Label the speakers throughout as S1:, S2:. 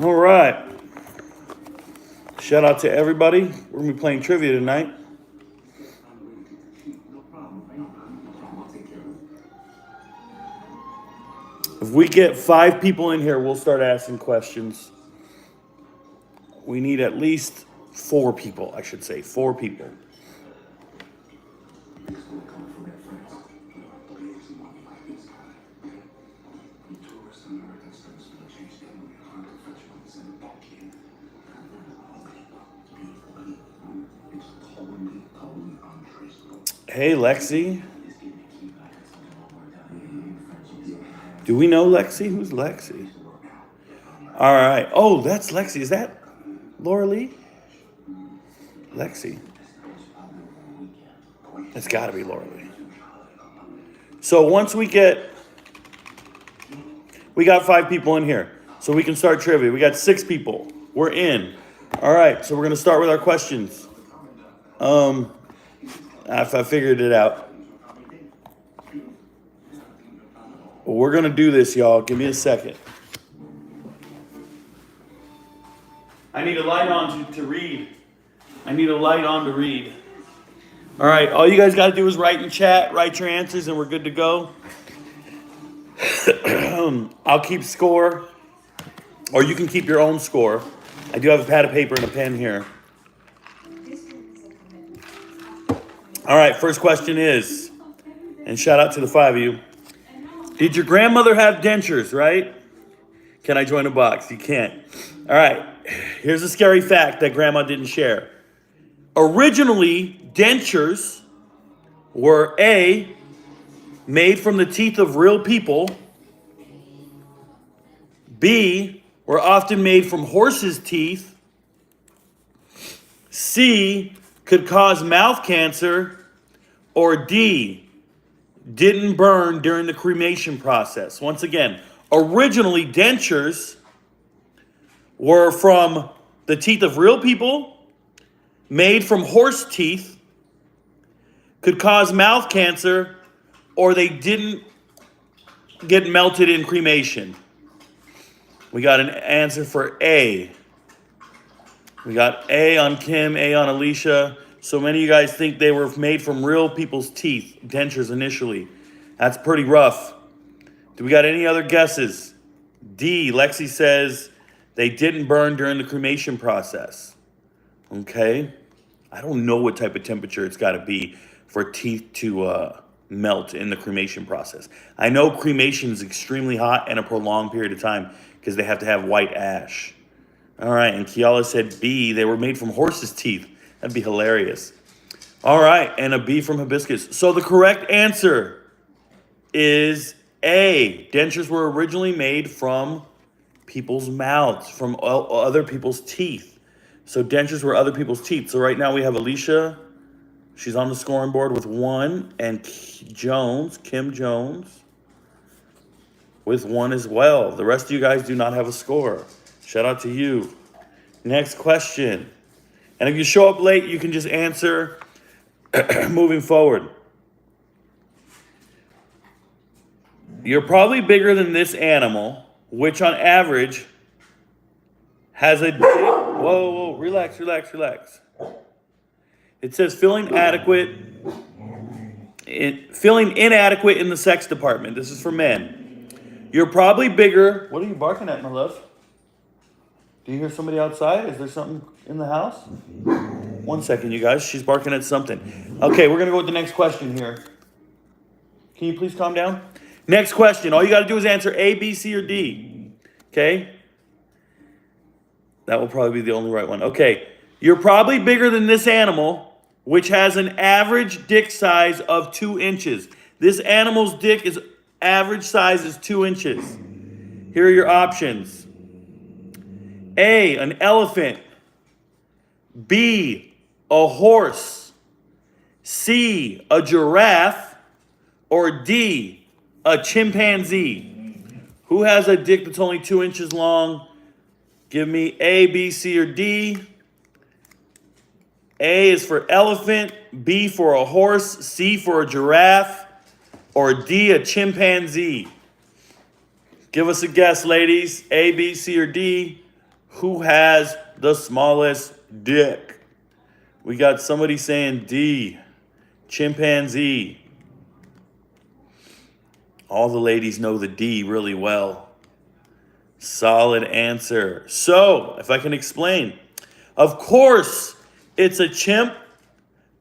S1: All right. Shout out to everybody. We're going to be playing trivia tonight. If we get 5 people in here, we'll start asking questions. We need at least 4 people, I should say. 4 people. Hey, Lexi. Do we know Lexi? Who's Lexi? All right. Oh, that's Lexi. Is that Laura Lee? Lexi. It's got to be Laura Lee. So once we got 5 people in here, so we can start trivia. We got 6 people. We're in. All right. So we're gonna start with our questions. If I figured it out. We're going to do this, y'all. Give me a second. I need a light on to read. I need a light on to read. All right. All you guys got to do is write in chat, write your answers, and we're good to go. I'll keep score, or you can keep your own score. I do have a pad of paper and a pen here. All right. First question is, and shout out to the 5 of you. Did your grandmother have dentures, right? Can I join a box? You can't. All right. Here's a scary fact that grandma didn't share. Originally, dentures were A, made from the teeth of real people. B, were often made from horses' teeth. C, could cause mouth cancer. Or D, didn't burn during the cremation process. Once again, originally dentures were from the teeth of real people, made from horse teeth, could cause mouth cancer, or they didn't get melted in cremation. We got an answer for A. We got A on Kim, A on Alicia. So many of you guys think they were made from real people's teeth, dentures initially. That's pretty rough. Do we got any other guesses? D, Lexi says they didn't burn during the cremation process. Okay. I don't know what type of temperature it's got to be for teeth to melt in the cremation process. I know cremation is extremely hot and a prolonged period of time because they have to have white ash. All right. And Kiala said B, they were made from horses' teeth. That'd be hilarious. All right, and a B from hibiscus. So the correct answer is A. Dentures were originally made from people's mouths, from other people's teeth. So dentures were other people's teeth. So right now we have Alicia. She's on the scoring board with 1, and Kim Jones, with 1 as well. The rest of you guys do not have a score. Shout out to you. Next question. And if you show up late, you can just answer moving forward. You're probably bigger than this animal, which on average has a... Whoa, relax. It says feeling inadequate in the sex department. This is for men. You're probably bigger... What are you barking at, my love? Do you hear somebody outside? Is there something in the house? 1 second, you guys. She's barking at something. Okay, we're going to go with the next question here. Can you please calm down? Next question. All you got to do is answer A, B, C, or D. Okay? That will probably be the only right one. Okay. You're probably bigger than this animal, which has an average dick size of 2 inches. This animal's dick is average size is 2 inches. Here are your options. A, an elephant. B, a horse. C, a giraffe. Or D, a chimpanzee. Who has a dick that's only 2 inches long? Give me A, B, C, or D. A is for elephant, B for a horse, C for a giraffe, or D, a chimpanzee. Give us a guess, ladies. A, B, C, or D. Who has the smallest dick? We got somebody saying D, chimpanzee. All the ladies know the D really well. Solid answer. So, if I can explain, of course, it's a chimp.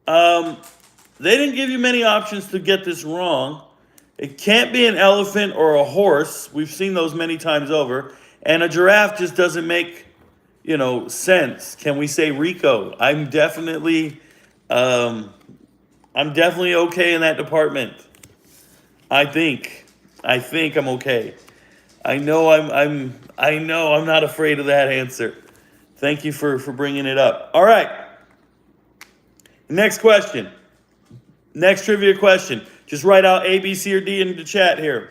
S1: They didn't give you many options to get this wrong. It can't be an elephant or a horse. We've seen those many times over. And a giraffe just doesn't make, sense. Can we say Rico? I'm definitely okay in that department. I think I'm okay. I know I'm not afraid of that answer. Thank you for bringing it up. All right. Next question. Next trivia question. Just write out A, B, C, or D in the chat here.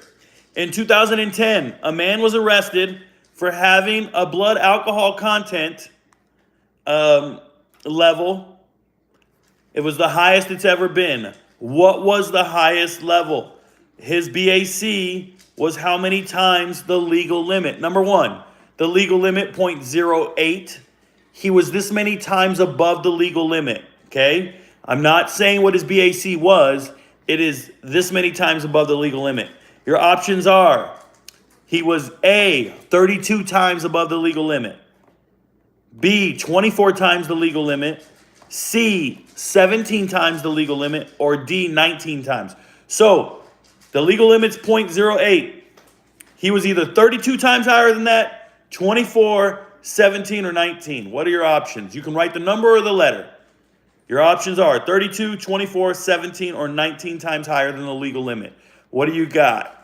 S1: In 2010, a man was arrested for having a blood alcohol content level. It was the highest it's ever been. What was the highest level? His BAC was how many times the legal limit? Number one, the legal limit, 0.08. He was this many times above the legal limit, okay? I'm not saying what his BAC was. It is this many times above the legal limit. Your options are, he was A, 32 times above the legal limit. B, 24 times the legal limit. C, 17 times the legal limit. Or D, 19 times. So, the legal limit's 0.08. He was either 32 times higher than that, 24, 17, or 19. What are your options? You can write the number or the letter. Your options are 32, 24, 17, or 19 times higher than the legal limit. What do you got?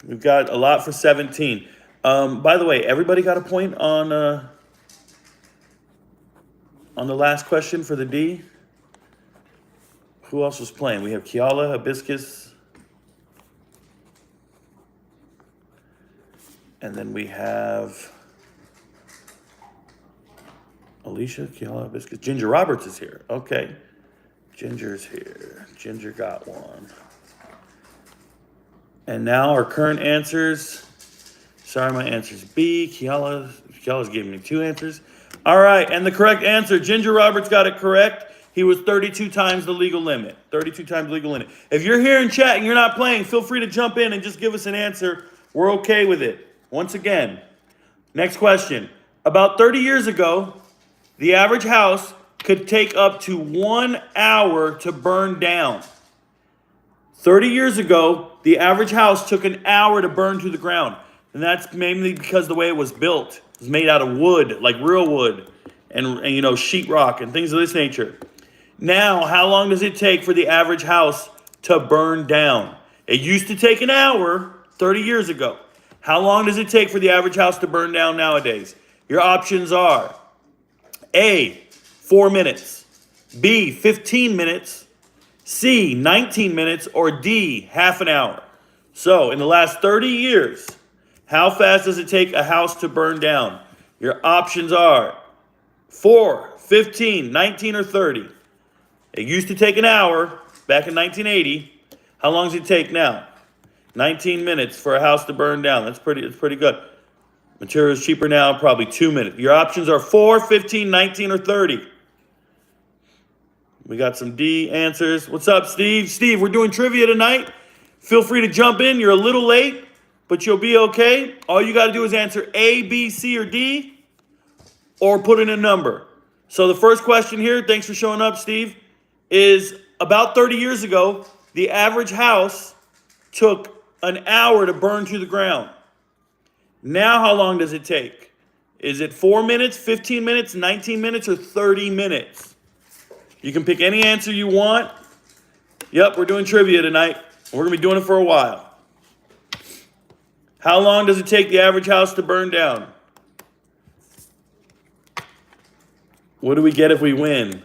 S1: We've got a lot for 17. By the way, everybody got a point on the last question for the D? Who else was playing? We have Kiala, Hibiscus. And then we have Alicia, Kiala, Hibiscus. Ginger Roberts is here. Okay. Ginger's here. Ginger got one. And now our current answers. Sorry, my answer's B. Kiala's giving me two answers. All right, and the correct answer, Ginger Roberts got it correct. He was 32 times the legal limit. 32 times the legal limit. If you're here in chat and you're not playing, feel free to jump in and just give us an answer. We're okay with it. Once again, next question. About 30 years ago, the average house could take up to 1 hour to burn down. 30 years ago, the average house took an hour to burn to the ground. And that's mainly because the way it was built. It was made out of wood, like real wood, and sheetrock and things of this nature. Now, how long does it take for the average house to burn down? It used to take an hour 30 years ago. How long does it take for the average house to burn down nowadays? Your options are A, 4 minutes, B, 15 minutes, C, 19 minutes, or D, half an hour. So, in the last 30 years, how fast does it take a house to burn down? Your options are 4, 15, 19, or 30. It used to take an hour back in 1980. How long does it take now? 19 minutes for a house to burn down. That's pretty good. Materials cheaper now, probably 2 minutes. Your options are 4, 15, 19, or 30. We got some D answers. What's up, Steve? Steve, we're doing trivia tonight. Feel free to jump in. You're a little late, but you'll be okay. All you got to do is answer A, B, C, or D, or put in a number. So the first question here, thanks for showing up, Steve, is about 30 years ago, the average house took an hour to burn to the ground. Now how long does it take? Is it 4 minutes, 15 minutes, 19 minutes, or 30 minutes? You can pick any answer you want. Yep, we're doing trivia tonight. We're going to be doing it for a while. How long does it take the average house to burn down? What do we get if we win?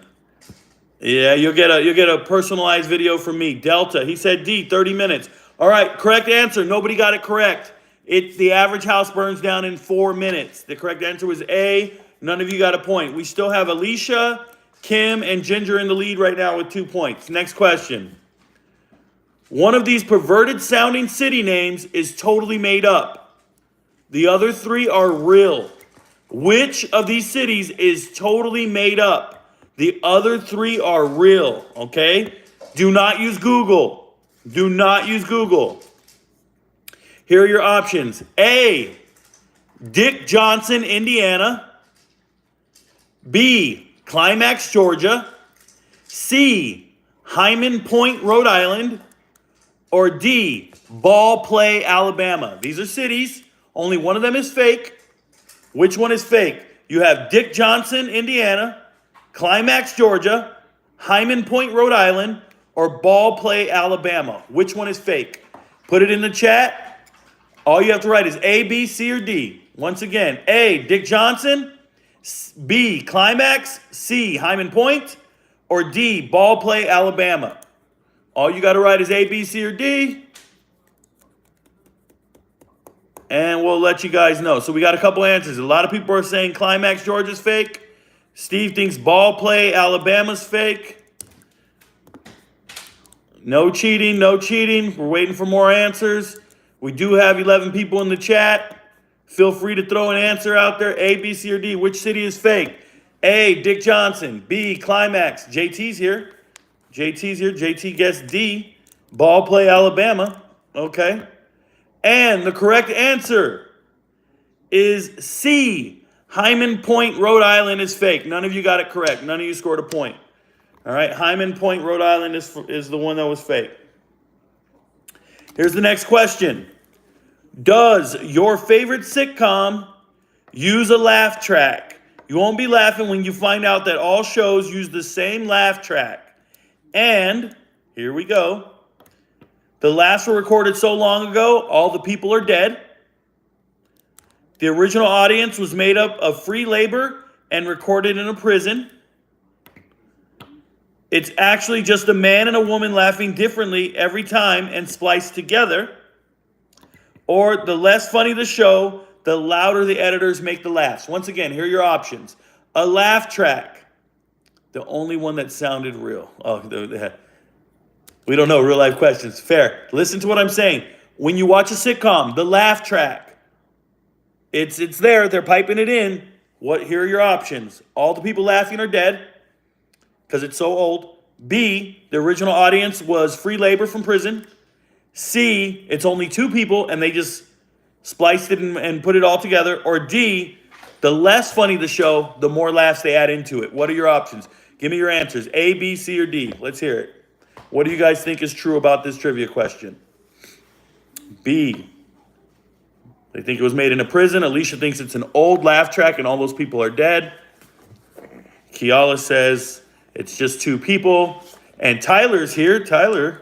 S1: Yeah, you'll get a personalized video from me. Delta, he said D, 30 minutes. All right, correct answer. Nobody got it correct. The average house burns down in 4 minutes. The correct answer was A. None of you got a point. We still have Alicia, Kim, and Ginger in the lead right now with 2 points. Next question. One of these perverted sounding city names is totally made up. The other 3 are real. Which of these cities is totally made up? The other 3 are real, okay? Do not use Google. Do not use Google. Here are your options. A, Dick Johnson, Indiana. B, Climax, Georgia. C, Hyman Point, Rhode Island. Or D, Ball Play, Alabama. These are cities. Only one of them is fake. Which one is fake? You have Dick Johnson, Indiana, Climax, Georgia, Hyman Point, Rhode Island, or Ball Play, Alabama. Which one is fake? Put it in the chat. All you have to write is A, B, C, or D. Once again, A, Dick Johnson, B, Climax, C, Hyman Point, or D, Ball Play, Alabama. All you got to write is A, B, C, or D. And we'll let you guys know. So we got a couple answers. A lot of people are saying Climax, Georgia's fake. Steve thinks Ball Play, Alabama's fake. No cheating, no cheating. We're waiting for more answers. We do have 11 people in the chat. Feel free to throw an answer out there. A, B, C, or D. Which city is fake? A, Dick Johnson. B, Climax. JT's here. JT's here. JT guessed D, Ball Play, Alabama. Okay. And the correct answer is C, Hyman Point, Rhode Island is fake. None of you got it correct. None of you scored a point. All right. Hyman Point, Rhode Island is the one that was fake. Here's the next question. Does your favorite sitcom use a laugh track? You won't be laughing when you find out that all shows use the same laugh track. And here we go. The laughs were recorded so long ago, all the people are dead. The original audience was made up of free labor and recorded in a prison. It's actually just a man and a woman laughing differently every time and spliced together. Or the less funny the show, the louder the editors make the laughs. Once again, here are your options. A laugh track. The only one that sounded real. We don't know, real life questions. Fair. Listen to what I'm saying. When you watch a sitcom, the laugh track, it's there. They're piping it in. Here are your options. All the people laughing are dead because it's so old. B, the original audience was free labor from prison. C, it's only 2 people and they just spliced it and put it all together. Or D, the less funny the show, the more laughs they add into it. What are your options? Give me your answers. A, B, C, or D. Let's hear it. What do you guys think is true about this trivia question? B. They think it was made in a prison. Alicia thinks it's an old laugh track and all those people are dead. Kiala says it's just 2 people. And Tyler's here. Tyler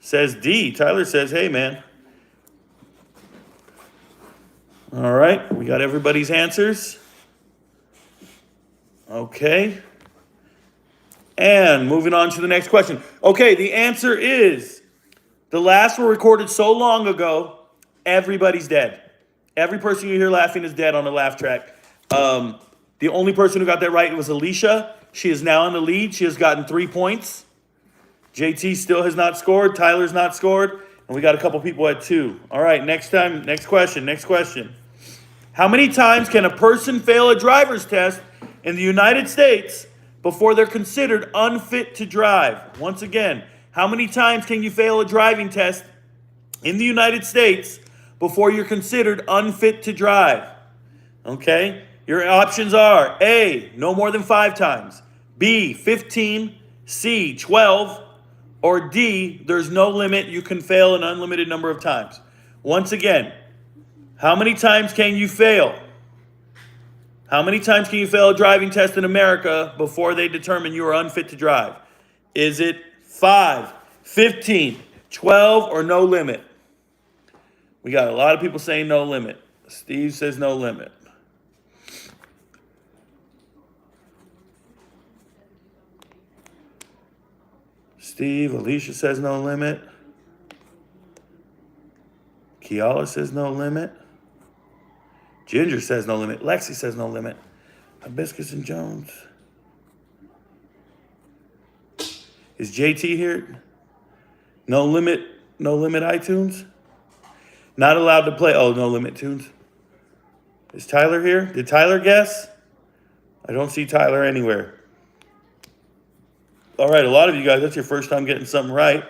S1: says D. Tyler says, hey, man. All right. We got everybody's answers. Okay. And moving on to the next question. Okay, the answer is the laughs were recorded so long ago, everybody's dead. Every person you hear laughing is dead on the laugh track. The only person who got that right was Alicia. She is now in the lead. She has gotten 3 points. JT still has not scored. Tyler's not scored. And we got a couple people at 2. All right, next question. How many times can a person fail a driver's test in the United States before they're considered unfit to drive? Once again, how many times can you fail a driving test in the United States before you're considered unfit to drive? Okay, your options are A, no more than 5 times, B, 15, C, 12, or D, there's no limit, you can fail an unlimited number of times. Once again, how many times can you fail? How many times can you fail a driving test in America before they determine you are unfit to drive? Is it 5, 15, 12, or no limit? We got a lot of people saying no limit. Steve says no limit. Steve, Alicia says no limit. Kiala says no limit. Ginger says no limit. Lexi says no limit. Hibiscus and Jones. Is JT here? No limit iTunes? Not allowed to play. Oh, no limit tunes. Is Tyler here? Did Tyler guess? I don't see Tyler anywhere. All right, a lot of you guys, that's your first time getting something right.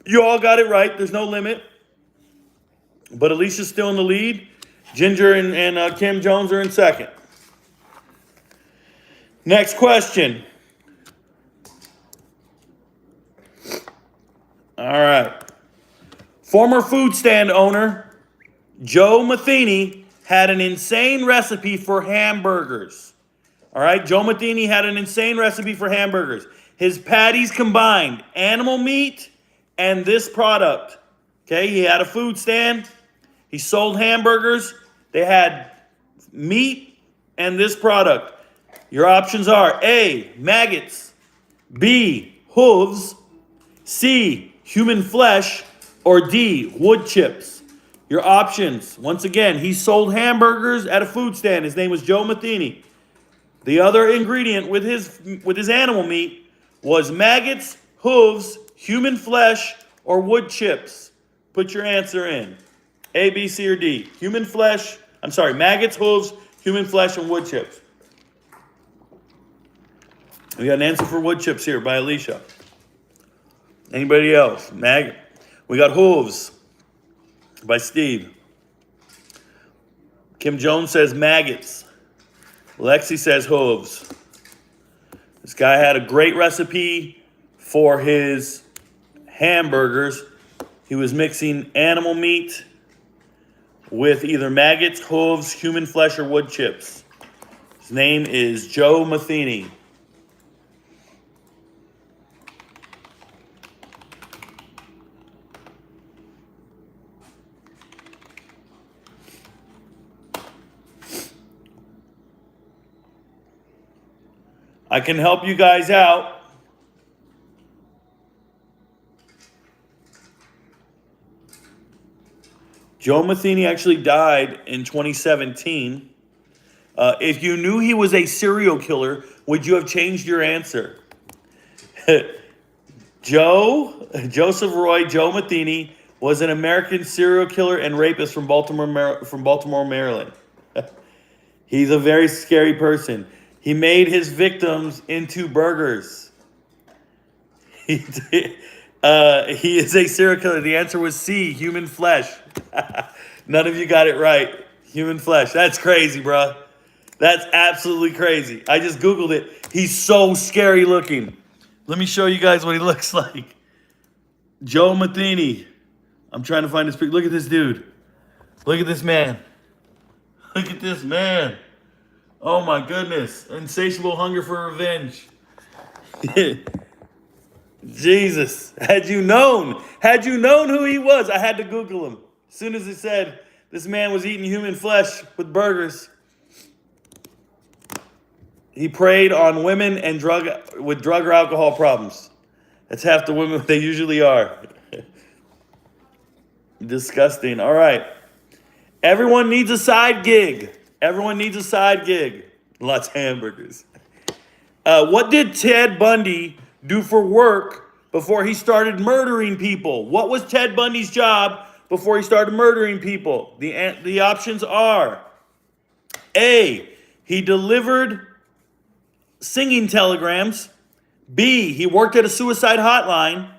S1: You all got it right. There's no limit. But Alicia's still in the lead. Ginger and Kim Jones are in second. Next question. All right. Former food stand owner Joe Matheny had an insane recipe for hamburgers. All right, Joe Matheny had an insane recipe for hamburgers. His patties combined animal meat and this product. Okay, he had a food stand. He sold hamburgers. They had meat and this product. Your options are A, maggots, B, hooves, C, human flesh, or D, wood chips. Your options, once again, he sold hamburgers at a food stand. His name was Joe Matheny. The other ingredient with his animal meat was maggots, hooves, human flesh, or wood chips. Put your answer in. A, B, C, or D. Maggots, hooves, human flesh, and wood chips. We got an answer for wood chips here by Alicia. Anybody else? We got hooves by Steve. Kim Jones says maggots. Lexi says hooves. This guy had a great recipe for his hamburgers. He was mixing animal meat with either maggots, hooves, human flesh, or wood chips. His name is Joe Matheny. I can help you guys out. Joe Matheny actually died in 2017. If you knew he was a serial killer, would you have changed your answer? Joseph Roy Joe Matheny was an American serial killer and rapist from Baltimore, Maryland. He's a very scary person. He made his victims into burgers. He is a serial killer. The answer was C, human flesh. None of you got it right. Human flesh. That's crazy, bro. That's absolutely crazy. I just Googled it. He's so scary looking. Let me show you guys what he looks like. Joe Matheny. I'm trying to find his picture. Look at this dude. Look at this man. Look at this man. Oh my goodness. Insatiable hunger for revenge. Jesus. Had you known who he was, I had to Google him. As soon as it said this man was eating human flesh with burgers. He preyed on women and drug or alcohol problems. That's half the women they usually are. Disgusting. All right. Everyone needs a side gig. Lots of hamburgers. What did Ted Bundy do for work before he started murdering people? What was Ted Bundy's job before he started murdering people? The options are A, he delivered singing telegrams. B, he worked at a suicide hotline.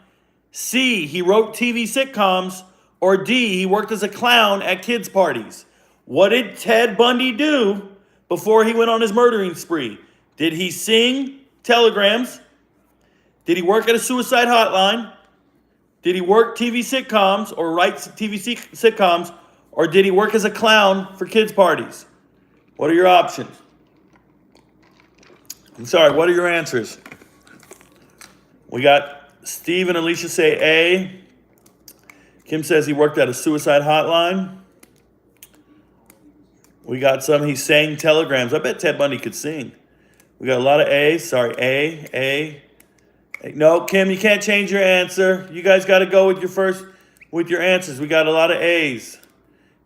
S1: C, he wrote TV sitcoms. Or D, he worked as a clown at kids' parties. What did Ted Bundy do before he went on his murdering spree? Did he sing telegrams? Did he work at a suicide hotline? Did he work TV sitcoms or write TV sitcoms? Or did he work as a clown for kids' parties? What are your options? I'm sorry, what are your answers? We got Steve and Alicia say A. Kim says he worked at a suicide hotline. We got some, he sang telegrams. I bet Ted Bundy could sing. We got a lot of A's. Sorry, A. No, Kim, you can't change your answer. You guys got to go with your answers. We got a lot of A's.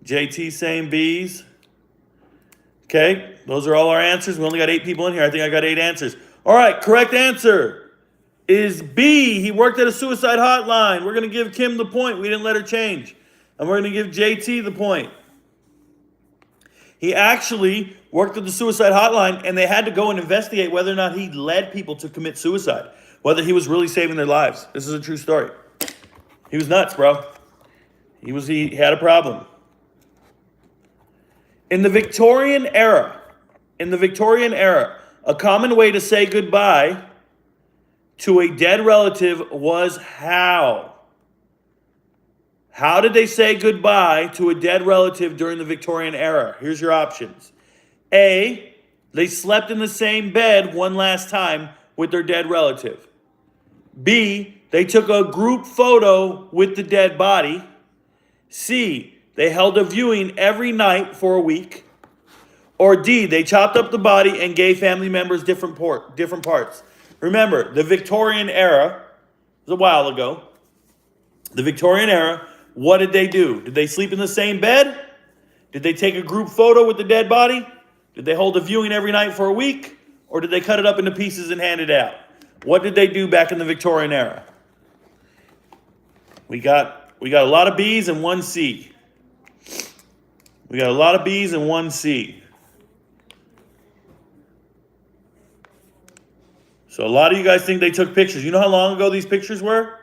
S1: JT saying B's. Okay, those are all our answers. We only got 8 people in here. I think I got 8 answers. All right, correct answer. is B. He worked at a suicide hotline. We're going to give Kim the point. We didn't let her change. And we're going to give JT the point. He actually worked at the suicide hotline, and they had to go and investigate whether or not he led people to commit suicide, whether he was really saving their lives. This is a true story. He was nuts, bro. He had a problem. In the Victorian era, a common way to say goodbye to a dead relative was how? How did they say goodbye to a dead relative during the Victorian era? Here's your options. A, they slept in the same bed one last time with their dead relative. B, they took a group photo with the dead body. C, they held a viewing every night for a week. Or D, they chopped up the body and gave family members different parts. Remember, the Victorian era was a while ago. The Victorian era, what did they do? Did they sleep in the same bed? Did they take a group photo with the dead body? Did they hold a viewing every night for a week? Or did they cut it up into pieces and hand it out? What did they do back in the Victorian era? We got a lot of B's and one C. We got a lot of B's and one C. So a lot of you guys think they took pictures. You know how long ago these pictures were?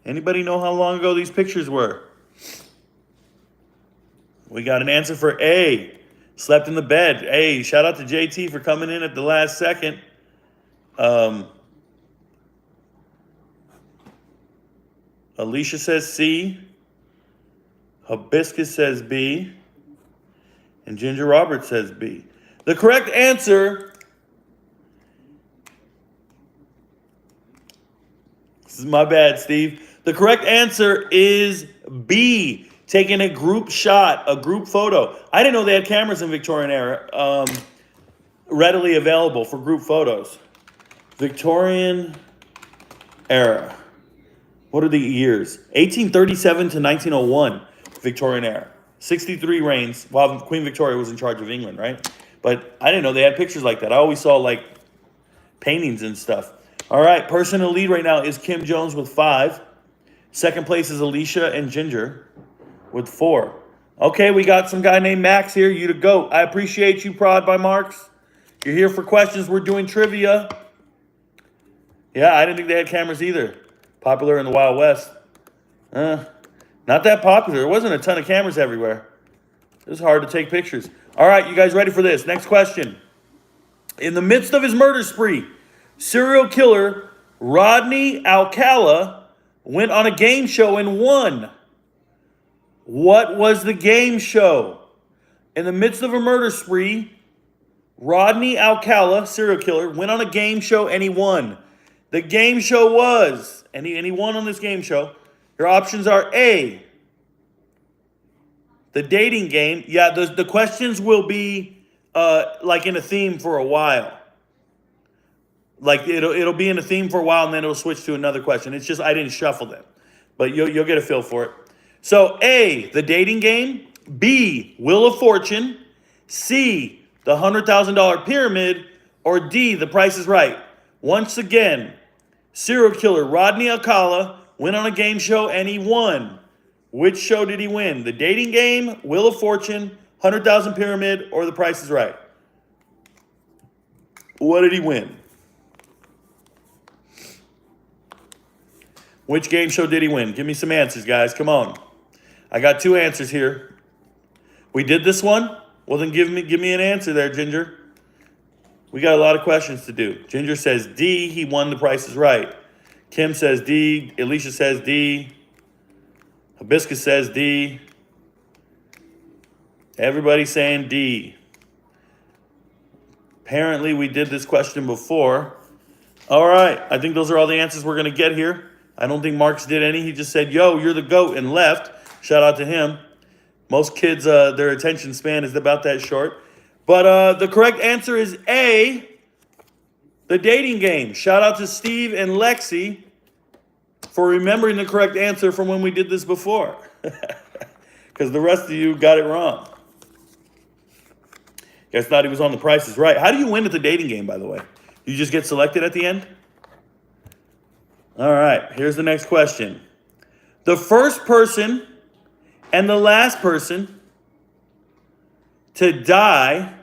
S1: Anybody know how long ago these pictures were? We got an answer for A. Slept in the bed. A. Shout out to JT for coming in at the last second. Alicia says C. Hibiscus says B. And Ginger Roberts says B. The correct answer, this is my bad, Steve. The correct answer is B, taking a group shot, a group photo. I didn't know they had cameras in Victorian era readily available for group photos. Victorian era. What are the years? 1837 to 1901, Victorian era. 63 reigns while Queen Victoria was in charge of England, right? But I didn't know they had pictures like that. I always saw like paintings and stuff. All right, person in the lead right now is Kim Jones with 5. Second place is Alicia and Ginger with 4. Okay, we got some guy named Max here. You the GOAT. I appreciate you, Prod by Marks. You're here for questions. We're doing trivia. Yeah, I didn't think they had cameras either. Popular in the Wild West. Not that popular. There wasn't a ton of cameras everywhere. It was hard to take pictures. All right, you guys ready for this? Next question. In the midst of his murder spree, serial killer Rodney Alcala went on a game show and won. What was the game show? In the midst of a murder spree, Rodney Alcala, serial killer, went on a game show and he won. The game show was, and he won on this game show. Your options are A, the dating game. Yeah, the questions will be like in a theme for a while. Like it'll be in a theme for a while and then it'll switch to another question. It's just I didn't shuffle them, but you'll get a feel for it. So A, the dating game. B, Wheel of Fortune. C, the $100,000 pyramid. Or D, The Price is Right. Once again, serial killer Rodney Alcala went on a game show and he won. Which show did he win? The dating game, Wheel of Fortune, 100,000 pyramid, or The Price is Right? What did he win? Which game show did he win? Give me some answers, guys. Come on. I got 2 answers here. We did this one? Well, then give me an answer there, Ginger. We got a lot of questions to do. Ginger says D, he won The Price is Right. Kim says D. Alicia says D. Hibiscus says D. Everybody's saying D. Apparently, we did this question before. All right. I think those are all the answers we're going to get here. I don't think Marks did any. He just said, yo, you're the GOAT, and left. Shout out to him. Most kids, their attention span is about that short. But the correct answer is A, the dating game. Shout out to Steve and Lexi for remembering the correct answer from when we did this before. Because the rest of you got it wrong. You guys thought he was on The Price is Right. How do you win at the dating game, by the way? You just get selected at the end? All right, here's the next question. The first person and the last person to die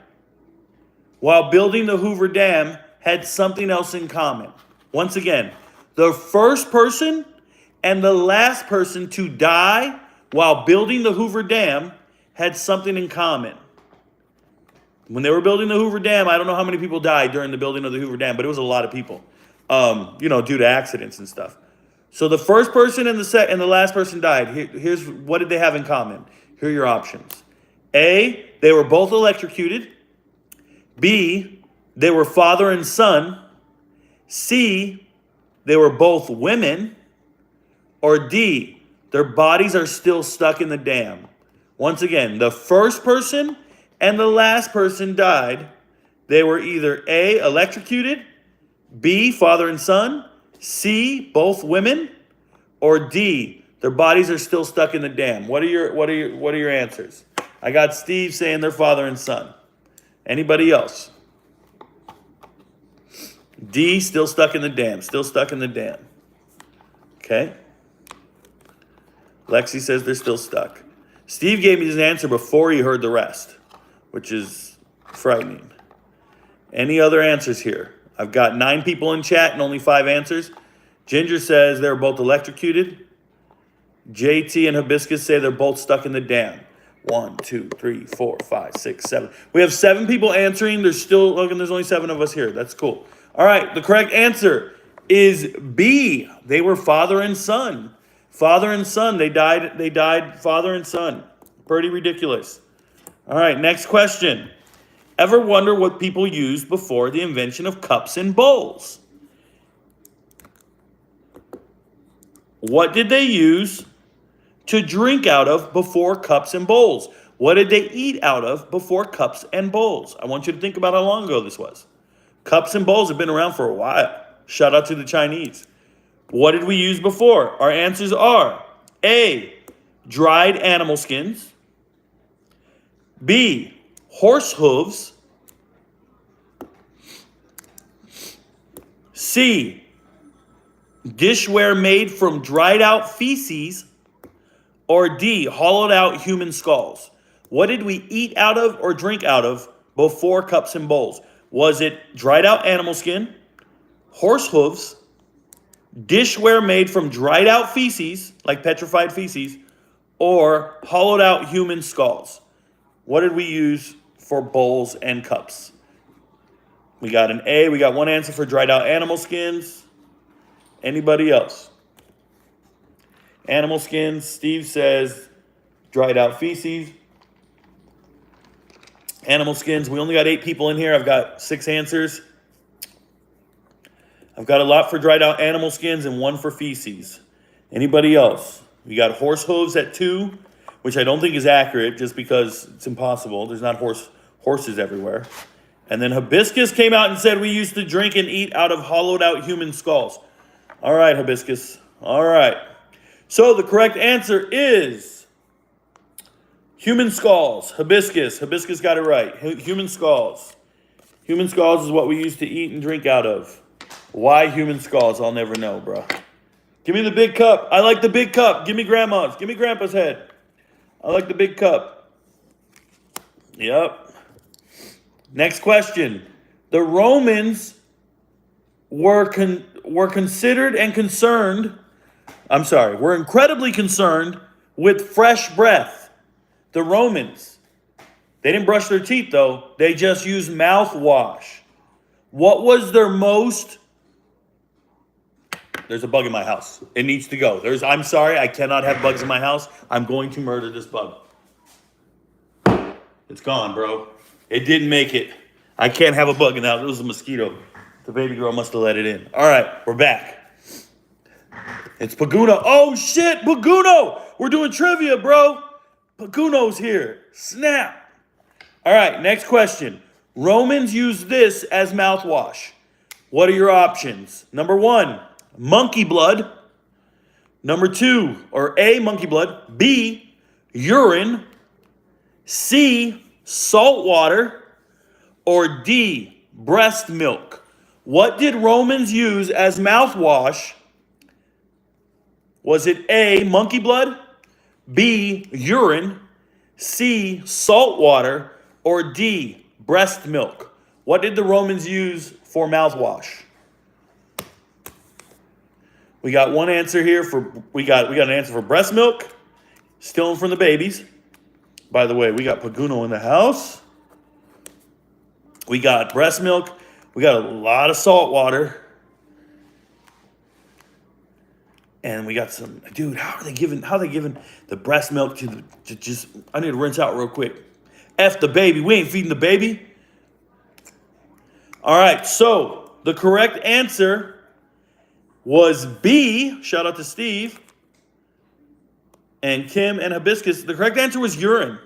S1: while building the Hoover Dam had something else in common. Once again, the first person and the last person to die while building the Hoover Dam had something in common. When they were building the Hoover Dam, I don't know how many people died during the building of the Hoover Dam, but it was a lot of people, due to accidents and stuff. So the first person and the last person died. Here's what did they have in common? Here are your options. A, they were both electrocuted. B, they were father and son. C, they were both women. Or D, their bodies are still stuck in the dam. Once again, the first person and the last person died. They were either A, electrocuted, B, father and son, C, both women, or D, their bodies are still stuck in the dam. What are your answers? I got Steve saying they're father and son. Anybody else? D, still stuck in the dam. Still stuck in the dam. Okay. Lexi says they're still stuck. Steve gave me his answer before he heard the rest, which is frightening. Any other answers here? I've got 9 people in chat and only 5 answers. Ginger says they're both electrocuted. JT and Hibiscus say they're both stuck in the dam. 1, 2, 3, 4, 5, 6, 7. We have 7 people answering. There's only 7 of us here. That's cool. All right, the correct answer is B. They were father and son. Father and son. They died father and son. Pretty ridiculous. All right, next question. Ever wonder what people used before the invention of cups and bowls? What did they use to drink out of before cups and bowls? What did they eat out of before cups and bowls? I want you to think about how long ago this was. Cups and bowls have been around for a while. Shout out to the Chinese. What did we use before? Our answers are A, dried animal skins. B, horse hooves. C, dishware made from dried out feces. Or D, hollowed out human skulls. What did we eat out of or drink out of before cups and bowls? Was it dried out animal skin, horse hooves, dishware made from dried out feces, like petrified feces, or hollowed out human skulls? What did we use for bowls and cups? We got an A. We got one answer for dried out animal skins. Anybody else? Animal skins. Steve says dried out feces. Animal skins. We only got 8 people in here. I've got 6 answers. I've got a lot for dried out animal skins and 1 for feces. Anybody else? We got horse hooves at 2, which I don't think is accurate just because it's impossible. There's not horses everywhere. And then Hibiscus came out and said we used to drink and eat out of hollowed out human skulls. All right, Hibiscus. All right. So the correct answer is human skulls. Hibiscus. Hibiscus got it right. Human skulls. Human skulls is what we used to eat and drink out of. Why human skulls? I'll never know, bro. Give me the big cup. I like the big cup. Give me grandma's. Give me grandpa's head. I like the big cup. Yep. Next question. The Romans were considered and concerned. Were incredibly concerned with fresh breath. The Romans. They didn't brush their teeth, though. They just used mouthwash. What was their most... There's a bug in my house. It needs to go. I'm sorry, I cannot have bugs in my house. I'm going to murder this bug. It's gone, bro. It didn't make it. I can't have a bug in the house. It was a mosquito. The baby girl must have let it in. All right, we're back. It's Paguna. Oh, shit, Paguno. We're doing trivia, bro. Paguno's here. Snap. All right, next question. Romans used this as mouthwash. What are your options? Number 1, monkey blood. Number 2, or A, monkey blood. B, urine. C, salt water. Or D, breast milk. What did Romans use as mouthwash? Was it A, monkey blood, B, urine, C, salt water, or D, breast milk? What did the Romans use for mouthwash? We got one answer here we got an answer for breast milk, stealing from the babies. By the way, we got Paguno in the house. We got breast milk. We got a lot of salt water. And we got some, dude, how are they giving the breast milk to just, I need to rinse out real quick. F the baby. We ain't feeding the baby. All right, so the correct answer was B. Shout out to Steve and Kim and Hibiscus. The correct answer was urine.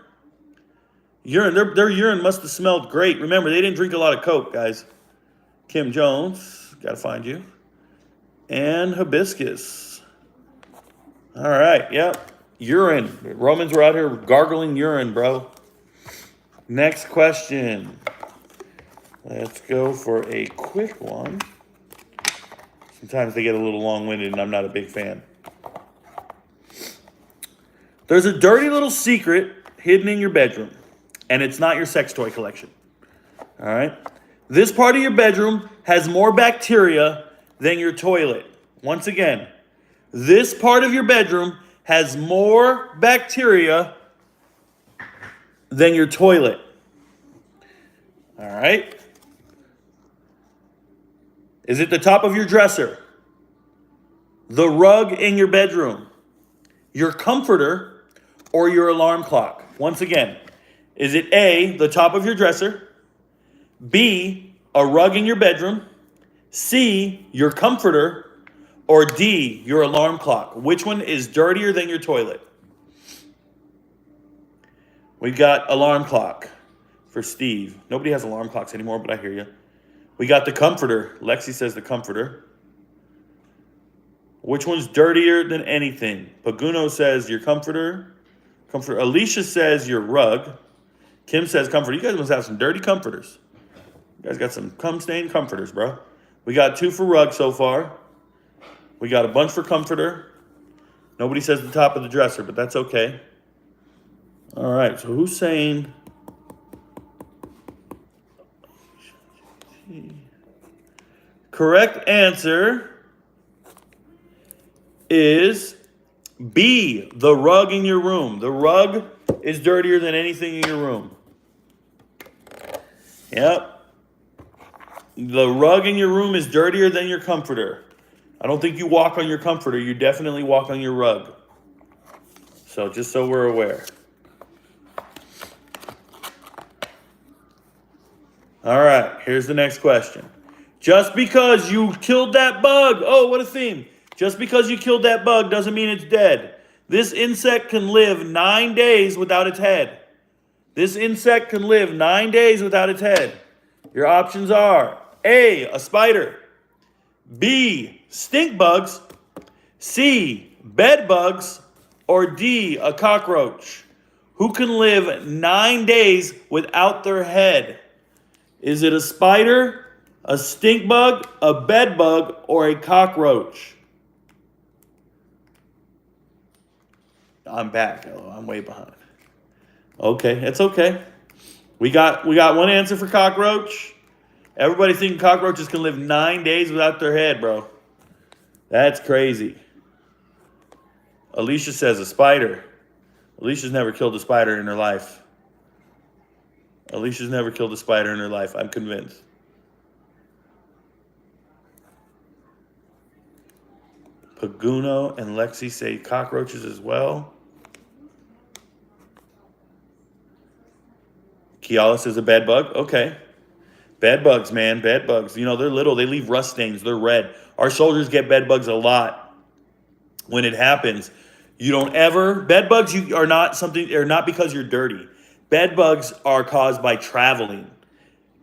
S1: Urine. Their urine must have smelled great. Remember, they didn't drink a lot of Coke, guys. Kim Jones, gotta find you. And Hibiscus. All right, yep. Urine. Romans were out here gargling urine, bro. Next question. Let's go for a quick one. Sometimes they get a little long-winded, and I'm not a big fan. There's a dirty little secret hidden in your bedroom, and it's not your sex toy collection. All right? This part of your bedroom has more bacteria than your toilet. Once again, this part of your bedroom has more bacteria than your toilet. All right? Is it the top of your dresser? The rug in your bedroom? Your comforter? Or your alarm clock? Once again, is it A, the top of your dresser? B, a rug in your bedroom? C, your comforter? Or D, your alarm clock? Which one is dirtier than your toilet? We've got alarm clock for Steve. Nobody has alarm clocks anymore, but I hear you. We got the comforter. Lexi says the comforter. Which one's dirtier than anything? Paguno says your comforter. Alicia says your rug. Kim says comforter. You guys must have some dirty comforters. You guys got some cum-stained comforters, bro. We got 2 for rug so far. We got a bunch for comforter. Nobody says the top of the dresser, but that's okay. All right, so who's saying... Correct answer is B, the rug in your room. The rug is dirtier than anything in your room. Yep. The rug in your room is dirtier than your comforter. I don't think you walk on your comforter. You definitely walk on your rug. So just so we're aware. All right, here's the next question. Just because you killed that bug, oh, what a theme. Just because you killed that bug doesn't mean it's dead. This insect can live 9 days without its head. This insect can live 9 days without its head. Your options are A, a spider, B, stink bugs, C, bed bugs, or D, a cockroach. Who can live 9 days without their head? Is it a spider, a stink bug, a bed bug, or a cockroach? I'm back. Oh, I'm way behind. Okay, it's okay. We got one answer for cockroach. Everybody thinking cockroaches can live 9 days without their head, bro. That's crazy. Alicia says a spider. Alicia's never killed a spider in her life. Alicia's never killed a spider in her life. I'm convinced. Paguno and Lexi say cockroaches as well. Kiala says a bed bug. Okay. Bed bugs, man. Bed bugs. You know, they're little. They leave rust stains. They're red. Our soldiers get bed bugs a lot. When it happens, you don't ever... Bed bugs are not because you're dirty. Bed bugs are caused by traveling.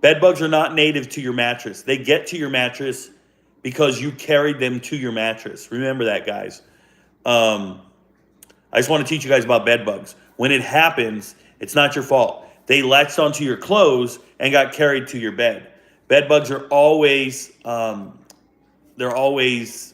S1: Bed bugs are not native to your mattress. They get to your mattress because you carried them to your mattress. Remember that, guys. I just want to teach you guys about bed bugs. When it happens, it's not your fault. They latched onto your clothes and got carried to your bed. Bed bugs are always they're always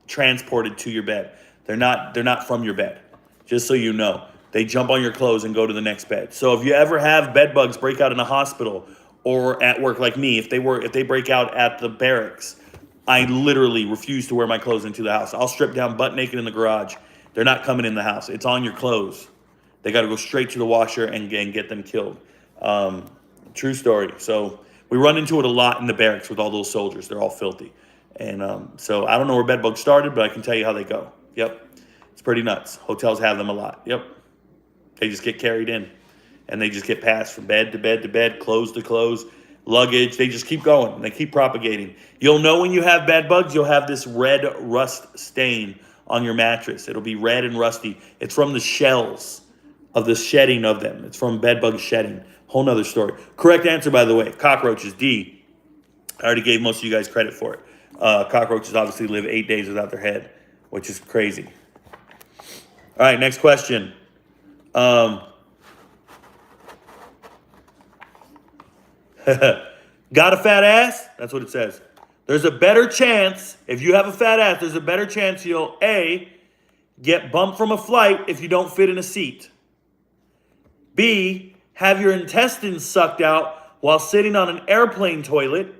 S1: transported to your bed. They're not from your bed. Just so you know, they jump on your clothes and go to the next bed. So if you ever have bed bugs break out in a hospital or at work, like me, if they break out at the barracks, I literally refuse to wear my clothes into the house. I'll strip down butt naked in the garage. They're not coming in the house. It's on your clothes. They got to go straight to the washer and get them killed. True story. So we run into it a lot in the barracks with all those soldiers. They're all filthy. And so I don't know where bed bugs started, but I can tell you how they go. Yep. It's pretty nuts. Hotels have them a lot. Yep. They just get carried in. And they just get passed from bed to bed to bed, clothes to clothes, luggage. They just keep going. And they keep propagating. You'll know when you have bed bugs, you'll have this red rust stain on your mattress. It'll be red and rusty. It's from the shells of the shedding of them. It's from bed bug shedding. Whole nother story. Correct answer, by the way, cockroaches, D. I already gave most of you guys credit for it. Cockroaches obviously live 8 days without their head, which is crazy. All right, next question. Got a fat ass? That's what it says. There's a better chance, if you have a fat ass, there's a better chance you'll A, get bumped from a flight if you don't fit in a seat. B, have your intestines sucked out while sitting on an airplane toilet.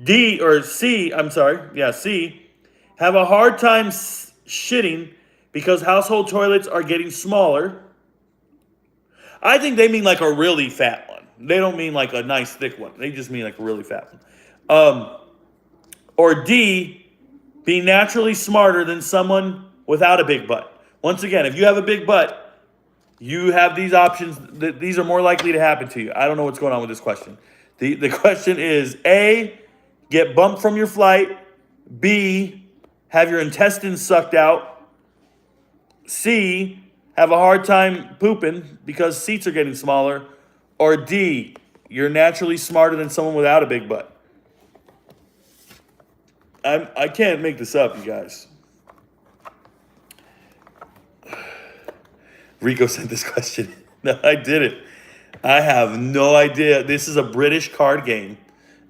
S1: C, have a hard time shitting because household toilets are getting smaller. I think they mean like a really fat one. They don't mean like a nice thick one. They just mean like a really fat one. Or D, be naturally smarter than someone without a big butt. Once again, if you have a big butt, you have these options. These are more likely to happen to you. I don't know what's going on with this question. The question is A, get bumped from your flight. B, have your intestines sucked out. C, have a hard time pooping because seats are getting smaller. Or D, you're naturally smarter than someone without a big butt. I can't make this up, you guys. Rico sent this question. No, I didn't. I have no idea. This is a British card game.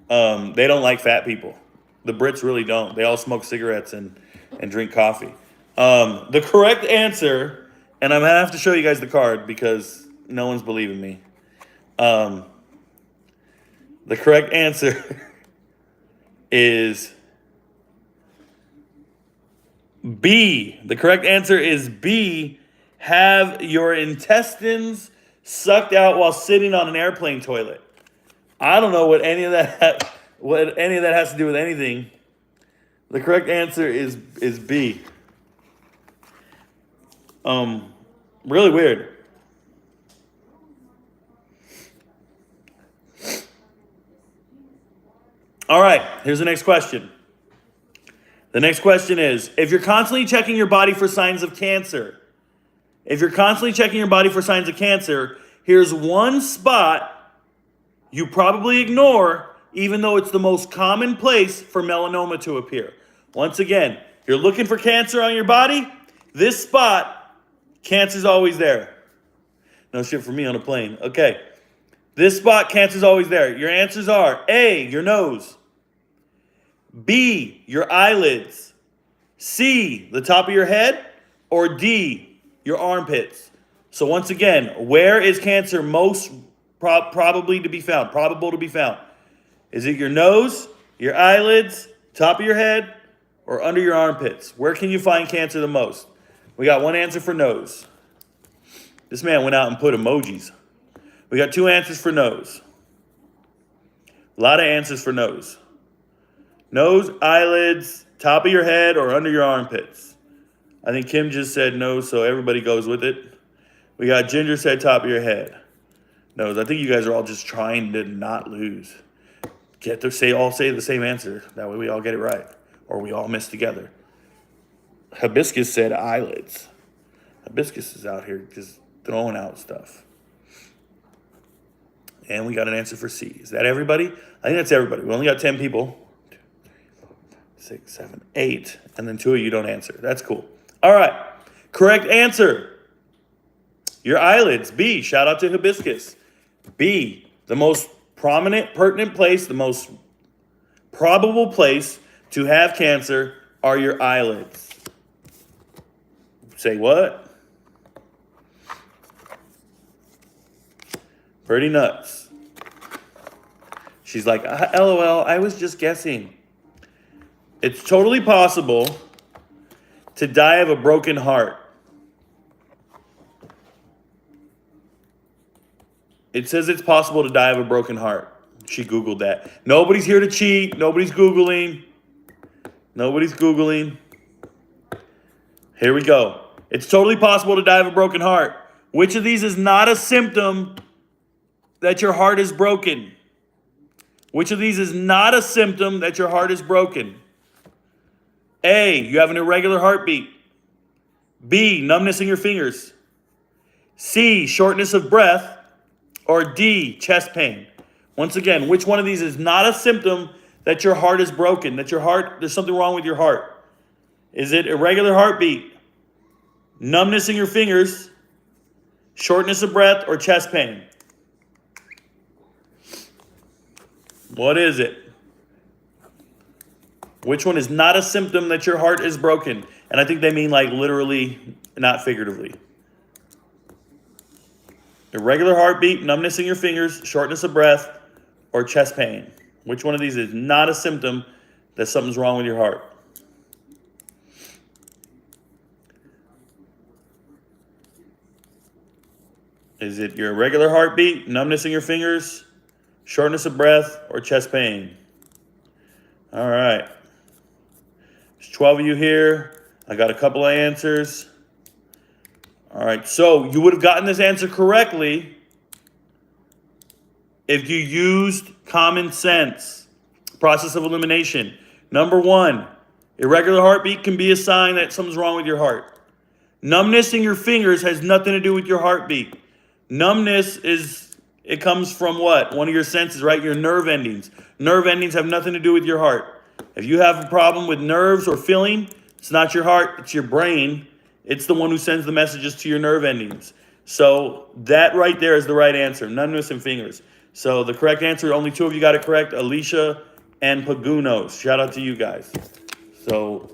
S1: They don't like fat people. The Brits really don't. They all smoke cigarettes and drink coffee. The correct answer, and I'm going to have to show you guys the card because no one's believing me. The correct answer is B. The correct answer is B. Have your intestines sucked out while sitting on an airplane toilet. I don't know what any of that has to do with anything. The correct answer is B. Really weird. All right, here's the next question. The next question is, if you're constantly checking your body for signs of cancer, here's one spot you probably ignore, even though it's the most common place for melanoma to appear. Once again, you're looking for cancer on your body, this spot, cancer's always there. No shit for me on a plane. Okay. This spot, cancer's always there. Your answers are A, your nose. B, your eyelids. C, the top of your head. Or D, your armpits. So once again, where is cancer most probable to be found? Is it your nose, your eyelids, top of your head, or under your armpits? Where can you find cancer the most? We got one answer for nose. This man went out and put emojis. We got two answers for nose. A lot of answers for nose. Nose, eyelids, top of your head, or under your armpits. I think Kim just said nose, so everybody goes with it. We got Ginger said top of your head. Nose. I think you guys are all just trying to not lose. All say the same answer. That way we all get it right. Or we all miss together. Hibiscus said eyelids. Hibiscus is out here just throwing out stuff. And we got an answer for C. Is that everybody? I think that's everybody. We only got 10 people. 2, 3, 4, 6, 7, 8. And then 2 of you don't answer. That's cool. All right. Correct answer. Your eyelids. B. Shout out to Hibiscus. B. The most prominent, pertinent place, the most probable place to have cancer are your eyelids. Say what? Pretty nuts. She's like, LOL, I was just guessing. It's totally possible to die of a broken heart. It says it's possible to die of a broken heart. She Googled that. Nobody's here to cheat. Nobody's Googling. Nobody's Googling. Here we go. It's totally possible to die of a broken heart. Which of these is not a symptom that your heart is broken? Which of these is not a symptom that your heart is broken? A, you have an irregular heartbeat. B, numbness in your fingers. C, shortness of breath. Or D, chest pain. Once again, which one of these is not a symptom that your heart is broken, that your heart, there's something wrong with your heart? Is it irregular heartbeat, numbness in your fingers, shortness of breath, or chest pain? What is it? Which one is not a symptom that your heart is broken? And I think they mean like literally, not figuratively. Irregular heartbeat, numbness in your fingers, shortness of breath, or chest pain. Which one of these is not a symptom that something's wrong with your heart? Is it your irregular heartbeat, numbness in your fingers, shortness of breath, or chest pain? All right. There's 12 of you here. I got a couple of answers. All right, so you would have gotten this answer correctly if you used common sense, process of elimination. Number one, irregular heartbeat can be a sign that something's wrong with your heart. Numbness in your fingers has nothing to do with your heartbeat. Numbness it comes from what? One of your senses, right? Your nerve endings. Nerve endings have nothing to do with your heart. If you have a problem with nerves or feeling, it's not your heart, it's your brain. It's the one who sends the messages to your nerve endings. So that right there is the right answer, numbness in fingers. So the correct answer, only two of you got it correct, Alicia and Ricoknows. Shout out to you guys. So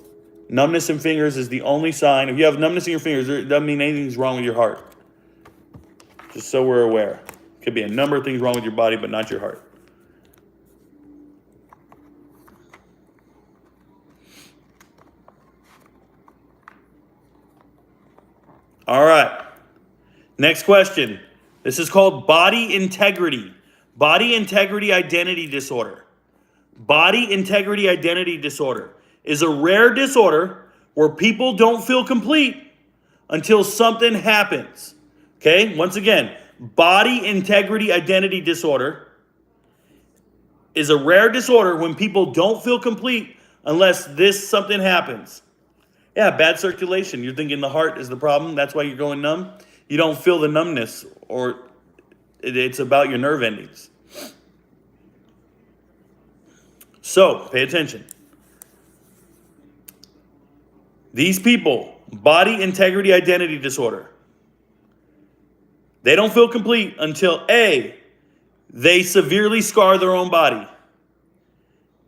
S1: numbness in fingers is the only sign. If you have numbness in your fingers, it doesn't mean anything's wrong with your heart. Just so we're aware. Could be a number of things wrong with your body, but not your heart. All right. Next question. This is called body integrity. Body integrity identity disorder. Body integrity identity disorder is a rare disorder where people don't feel complete until something happens. Okay? Once again, body integrity identity disorder is a rare disorder when people don't feel complete unless something happens. Yeah, bad circulation. You're thinking the heart is the problem. That's why you're going numb. You don't feel the numbness, or it's about your nerve endings. So, pay attention. These people, body integrity identity disorder, they don't feel complete until A, they severely scar their own body.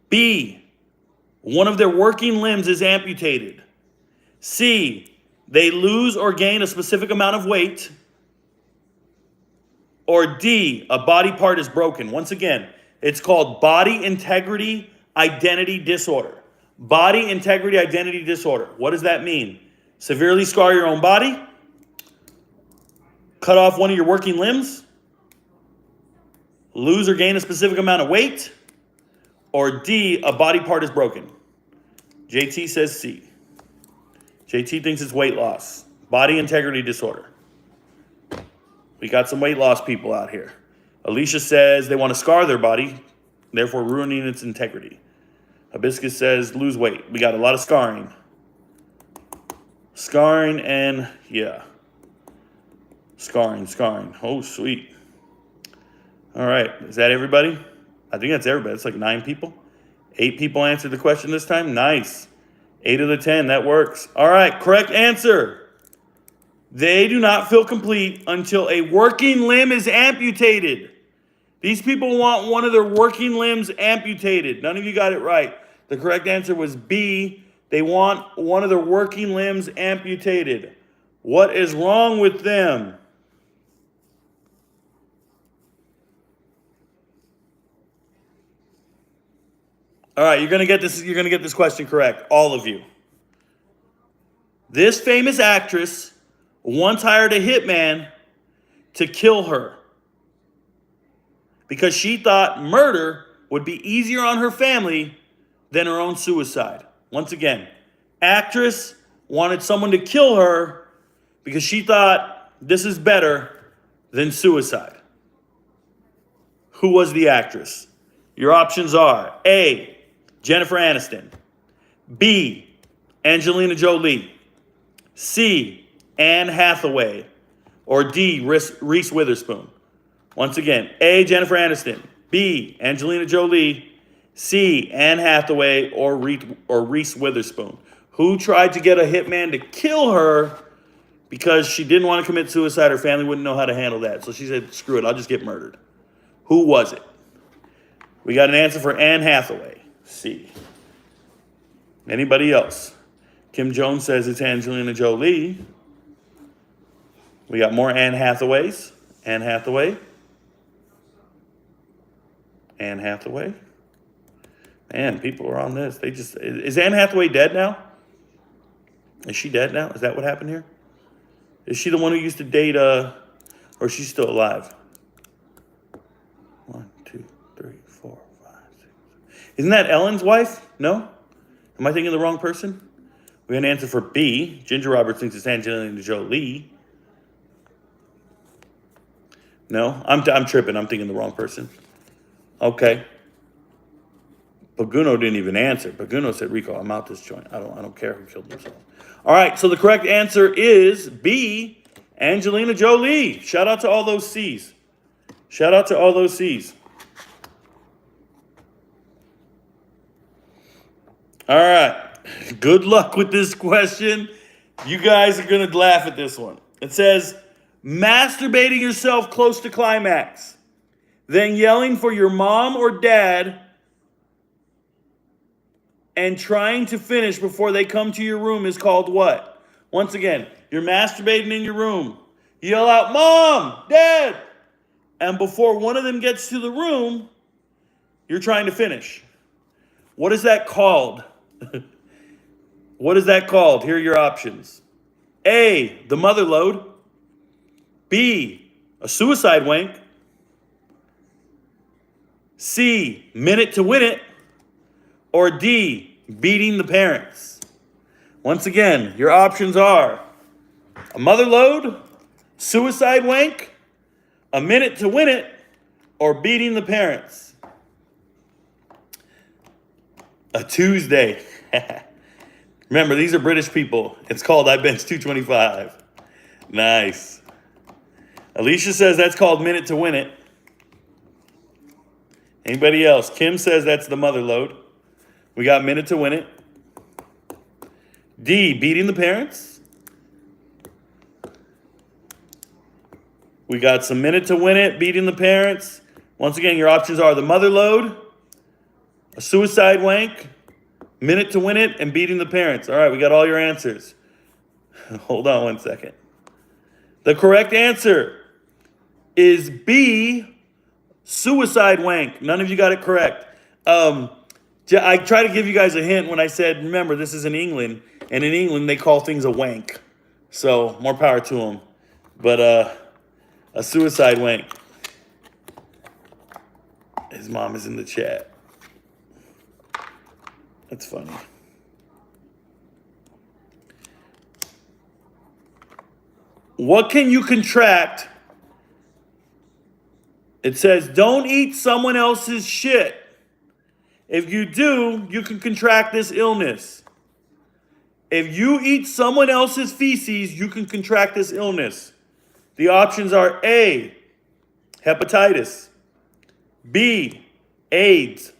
S1: B, one of their working limbs is amputated. C, they lose or gain a specific amount of weight. Or D, a body part is broken. Once again, it's called body integrity identity disorder. Body integrity identity disorder. What does that mean? Severely scar your own body? Cut off one of your working limbs? Lose or gain a specific amount of weight? Or D, a body part is broken? JT says C. JT thinks it's weight loss. Body integrity disorder. We got some weight loss people out here. Alicia says they want to scar their body, therefore ruining its integrity. Hibiscus says lose weight. We got a lot of scarring. Scarring and, yeah. Scarring. Oh, sweet. All right. Is that everybody? I think that's everybody. It's like 9 people. 8 people answered the question this time. Nice. 8 of the 10. That works. All right. Correct answer. They do not feel complete until a working limb is amputated. These people want one of their working limbs amputated. None of you got it right. The correct answer was B. They want one of their working limbs amputated. What is wrong with them? All right, you're gonna get this question correct, all of you. This famous actress once hired a hitman to kill her because she thought murder would be easier on her family than her own suicide. Once again, actress wanted someone to kill her because she thought this is better than suicide. Who was the actress? Your options are A, Jennifer Aniston, B, Angelina Jolie, C, Anne Hathaway, or D, Reese Witherspoon. Once again, A, Jennifer Aniston, B, Angelina Jolie, C, Anne Hathaway, or Reese Witherspoon. Who tried to get a hitman to kill her because she didn't want to commit suicide? Her family wouldn't know how to handle that. So she said, screw it, I'll just get murdered. Who was it? We got an answer for Anne Hathaway, C. Anybody else? Kim Jones says it's Angelina Jolie. We got more Anne Hathaways. Anne Hathaway. Anne Hathaway. Man, people are on this. Is Anne Hathaway dead now? Is she dead now? Is that what happened here? Is she the one who used to date, or is she still alive? 1, 2, 3, 4, 5, 6. Isn't that Ellen's wife? No? Am I thinking of the wrong person? We got an answer for B. Ginger Roberts thinks it's Angelina Jolie. No? I'm tripping. I'm thinking the wrong person. Okay. Paguno didn't even answer. Paguno said, Rico, I'm out this joint. I don't care who killed himself. All right, so the correct answer is B, Angelina Jolie. Shout out to all those C's. Shout out to all those C's. All right. Good luck with this question. You guys are going to laugh at this one. It says, masturbating yourself close to climax, then yelling for your mom or dad and trying to finish before they come to your room is called what? Once again, you're masturbating in your room. You yell out, Mom, Dad. And before one of them gets to the room, you're trying to finish. What is that called? What is that called? Here are your options. A, the mother load. B, a suicide wank. C, minute to win it. Or D, beating the parents. Once again, your options are a mother load, suicide wank, a minute to win it, or beating the parents. A Tuesday. Remember, these are British people. It's called I Bench 225. Nice. Alicia says that's called minute to win it. Anybody else? Kim says that's the mother load. We got minute to win it. D, beating the parents. We got some minute to win it, beating the parents. Once again, your options are the mother load, a suicide wank, minute to win it, and beating the parents. All right, we got all your answers. Hold on one second. The correct answer is B, suicide wank. None of you got it correct. I tried to give you guys a hint when I said, remember, this is in England, and in England they call things a wank. So more power to them. But a suicide wank. His mom is in the chat. That's funny. What can you contract? It says, don't eat someone else's shit. If you do, you can contract this illness. If you eat someone else's feces, you can contract this illness. The options are A, hepatitis, B, AIDS,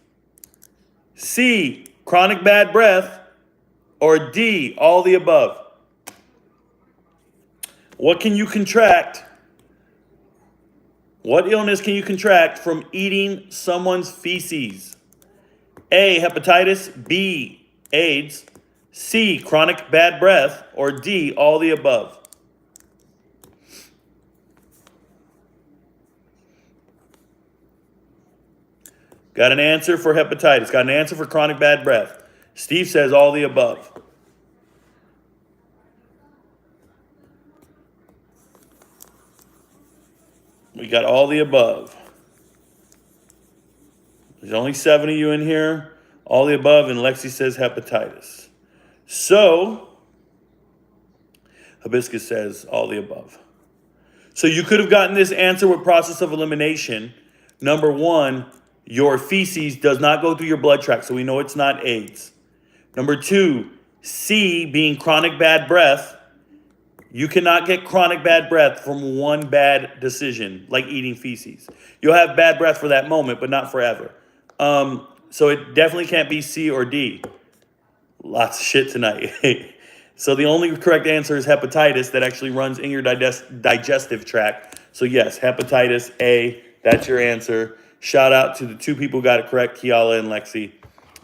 S1: C, chronic bad breath, or D, all the above. What can you contract What illness can you contract from eating someone's feces? A, hepatitis, B, AIDS, C, chronic bad breath, or D, all the above? Got an answer for hepatitis. Got an answer for chronic bad breath. Steve says all the above. We got all the above. There's only 7 of you in here. All the above, and Lexi says hepatitis. So, Hibiscus says all the above. So you could have gotten this answer with process of elimination. Number 1, your feces does not go through your blood tract, so we know it's not AIDS. Number 2, C, being chronic bad breath. You cannot get chronic bad breath from one bad decision, like eating feces. You'll have bad breath for that moment, but not forever. So it definitely can't be C or D. Lots of shit tonight. So the only correct answer is hepatitis that actually runs in your digestive tract. So yes, hepatitis A, that's your answer. Shout out to the 2 people who got it correct, Kiala and Lexi.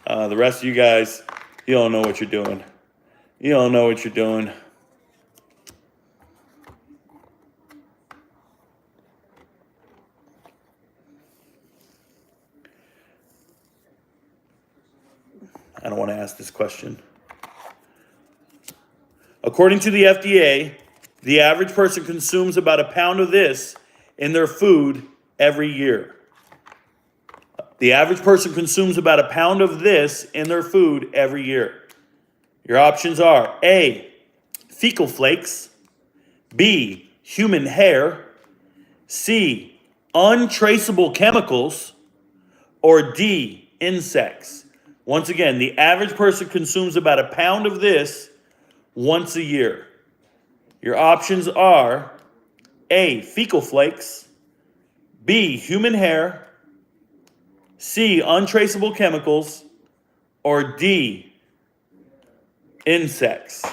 S1: The rest of you guys, you don't know what you're doing. You don't know what you're doing. I don't want to ask this question. According to the FDA, the average person consumes about a pound of this in their food every year. The average person consumes about a pound of this in their food every year. Your options are A, fecal flakes, B, human hair, C, untraceable chemicals, or D, insects. Once again, the average person consumes about a pound of this once a year. Your options are A, fecal flakes, B, human hair, C, untraceable chemicals, or D, insects.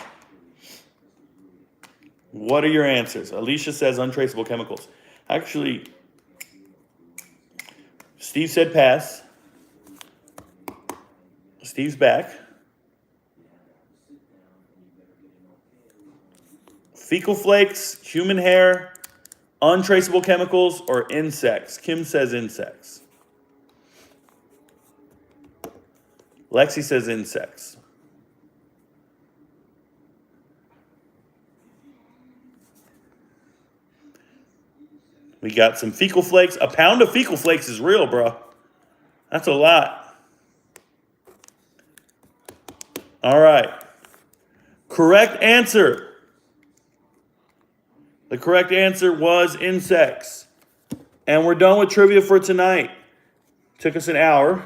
S1: What are your answers? Alicia says untraceable chemicals. Actually, Steve said pass. Steve's back. Fecal flakes, human hair, untraceable chemicals, or insects. Kim says insects. Lexi says insects. We got some fecal flakes. A pound of fecal flakes is real, bro. That's a lot. All right. Correct answer. The correct answer was insects. And we're done with trivia for tonight. Took us an hour.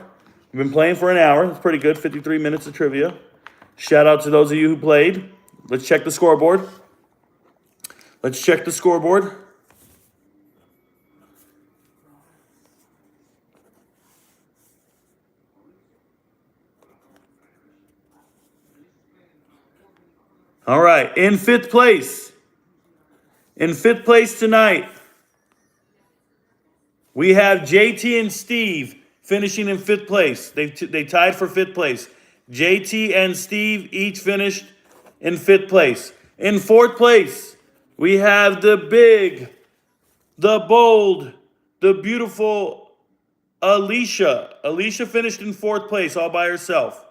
S1: We've been playing for an hour. That's pretty good. 53 minutes of trivia. Shout out to those of you who played. Let's check the scoreboard. Let's check the scoreboard. All right, in fifth place tonight, we have JT and Steve finishing in 5th place. They tied for 5th place. JT and Steve each finished in 5th place. In 4th place, we have the big, the bold, the beautiful Alicia. Alicia finished in 4th place all by herself.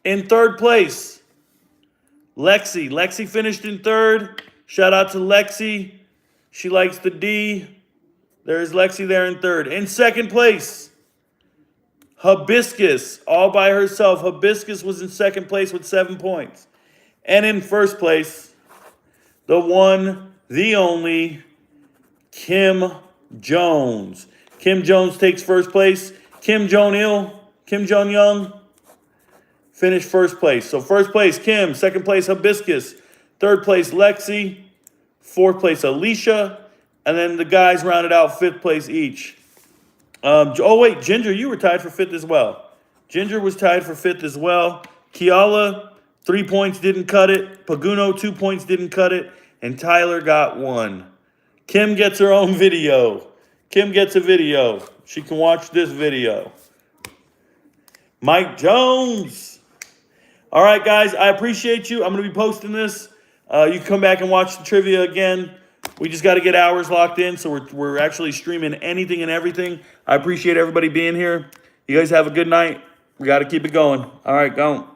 S1: In 3rd place, Lexi. Lexi finished in 3rd. Shout out to Lexi. She likes the D. There's Lexi there in 3rd. In 2nd place, Hibiscus, all by herself. Hibiscus was in 2nd place with 7 points. And in 1st place, the one, the only, Kim Jones. Kim Jones takes 1st place. Kim Jong-young, finished 1st place. So 1st place, Kim. 2nd place, Hibiscus. 3rd place, Lexi. 4th place, Alicia. And then the guys rounded out 5th place each. Oh, wait, Ginger, you were tied for 5th as well. Ginger was tied for 5th as well. Kiala, 3 points, didn't cut it. Paguno, 2 points, didn't cut it. And Tyler got 1. Kim gets her own video. Kim gets a video. She can watch this video. Mike Jones. All right, guys, I appreciate you. I'm going to be posting this. You can come back and watch the trivia again. We just got to get hours locked in, so we're actually streaming anything and everything. I appreciate everybody being here. You guys have a good night. We got to keep it going. All right, go.